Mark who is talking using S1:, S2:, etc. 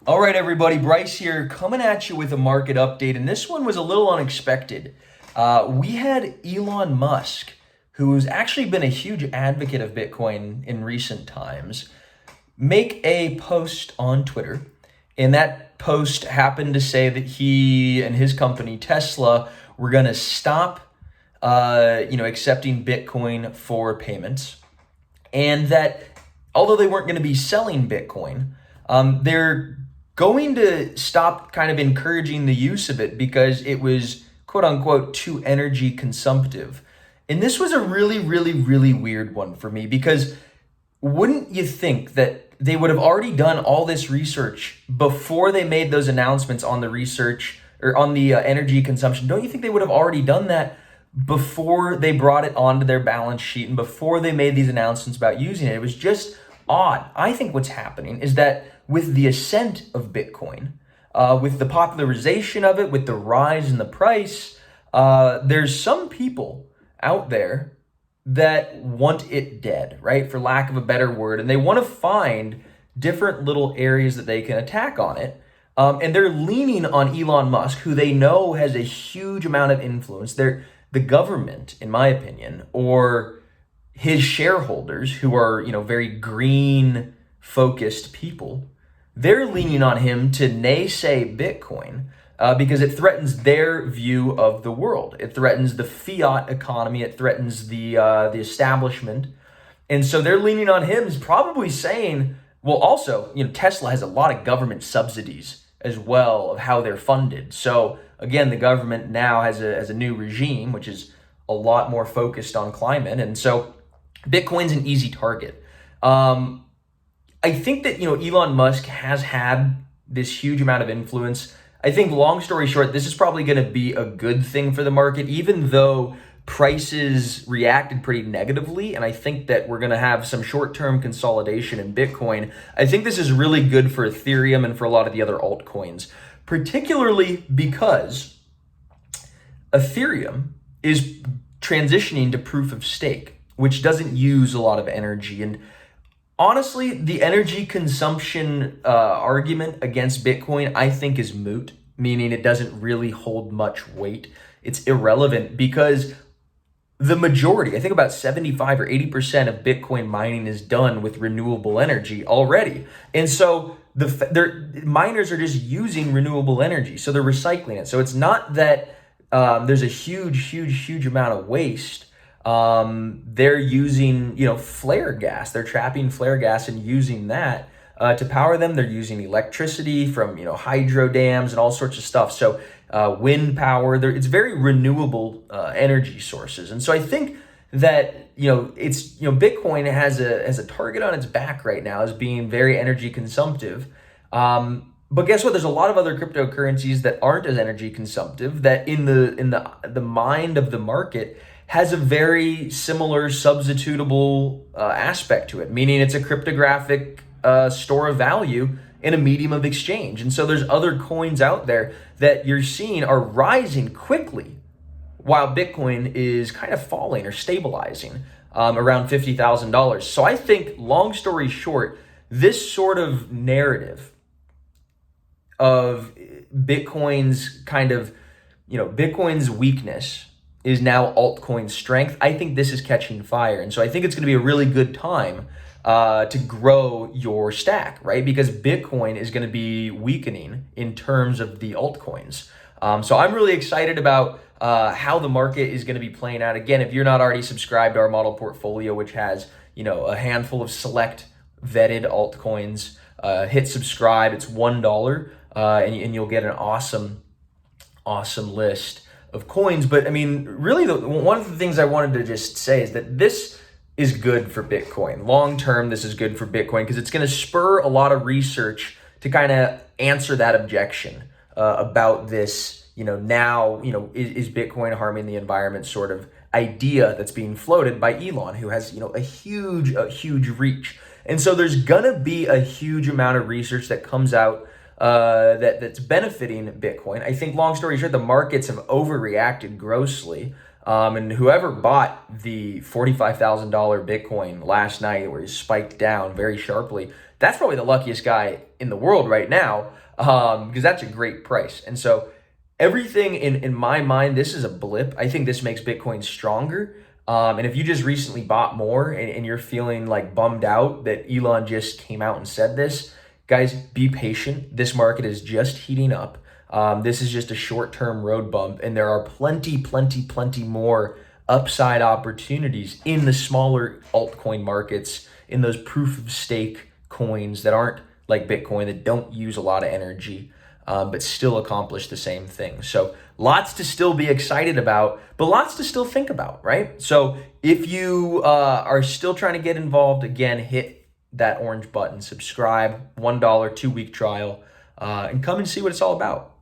S1: All right, everybody, Bryce here, coming at you with a market update, and this one was a little unexpected. We had Elon Musk, who's actually been a huge advocate of Bitcoin in recent times, make a post on Twitter, and that post happened to say that he and his company Tesla were going to stop, accepting Bitcoin for payments, and that although they weren't going to be selling Bitcoin, they're going to stop kind of encouraging the use of it because it was quote unquote too energy consumptive. And this was a really, really, really weird one for me because wouldn't you think that they would have already done all this research before they made those announcements on the research or on the energy consumption? Don't you think they would have already done that before they brought it onto their balance sheet and before they made these announcements about using it? It was just odd. I think what's happening is that with the ascent of Bitcoin, with the popularization of it, with the rise in the price, there's some people out there that want it dead, right? For lack of a better word. And they want to find different little areas that they can attack on it. And they're leaning on Elon Musk, who they know has a huge amount of influence. The government, in my opinion, or his shareholders, who are, very green focused people, they're leaning on him to naysay Bitcoin because it threatens their view of the world. It threatens the fiat economy. It threatens the establishment. And so they're leaning on him, is probably saying, well, also, Tesla has a lot of government subsidies as well of how they're funded. So again, the government now has a new regime, which is a lot more focused on climate. And so Bitcoin's an easy target. I think that, Elon Musk has had this huge amount of influence. I think, long story short, this is probably going to be a good thing for the market, even though prices reacted pretty negatively. And I think that we're going to have some short-term consolidation in Bitcoin. I think this is really good for Ethereum and for a lot of the other altcoins, particularly because Ethereum is transitioning to proof of stake, which doesn't use a lot of energy. And honestly, the energy consumption argument against Bitcoin, I think, is moot, meaning it doesn't really hold much weight. It's irrelevant because the majority, I think about 75 or 80% of Bitcoin mining is done with renewable energy already. And so their miners are just using renewable energy. So they're recycling it. So it's not that there's a huge amount of waste. They're using, flare gas. They're trapping flare gas and using that to power them. They're using electricity from, hydro dams and all sorts of stuff. So wind power, it's very renewable energy sources. And so I think that, Bitcoin has a target on its back right now as being very energy consumptive. But guess what? There's a lot of other cryptocurrencies that aren't as energy consumptive that in the mind of the market has a very similar substitutable aspect to it, meaning it's a cryptographic store of value in a medium of exchange. And so there's other coins out there that you're seeing are rising quickly while Bitcoin is kind of falling or stabilizing around $50,000. So I think, long story short, this sort of narrative of Bitcoin's Bitcoin's weakness is now altcoin strength. I think this is catching fire. And so I think it's going to be a really good time to grow your stack, right? Because Bitcoin is going to be weakening in terms of the altcoins. So I'm really excited about how the market is going to be playing out. Again, if you're not already subscribed to our model portfolio, which has, a handful of select vetted altcoins, hit subscribe. It's $1 and you'll get an awesome list of coins. But I mean, really, one of the things I wanted to just say is that this is good for Bitcoin. Long term, this is good for Bitcoin because it's going to spur a lot of research to kind of answer that objection about this, is Bitcoin harming the environment sort of idea that's being floated by Elon, who has, a huge reach. And so there's going to be a huge amount of research that comes out that's benefiting Bitcoin. I think, long story short, the markets have overreacted grossly. And whoever bought the $45,000 Bitcoin last night, where it spiked down very sharply, that's probably the luckiest guy in the world right now, because that's a great price. And so everything in my mind, this is a blip. I think this makes Bitcoin stronger. And if you just recently bought more and you're feeling like bummed out that Elon just came out and said this, guys, be patient. This market is just heating up. This is just a short-term road bump, and there are plenty more upside opportunities in the smaller altcoin markets, in those proof of stake coins that aren't like Bitcoin, that don't use a lot of energy, but still accomplish the same thing. So lots to still be excited about, but lots to still think about, right? So if you are still trying to get involved, again, hit that orange button, subscribe, $1 2-week trial, and come and see what it's all about.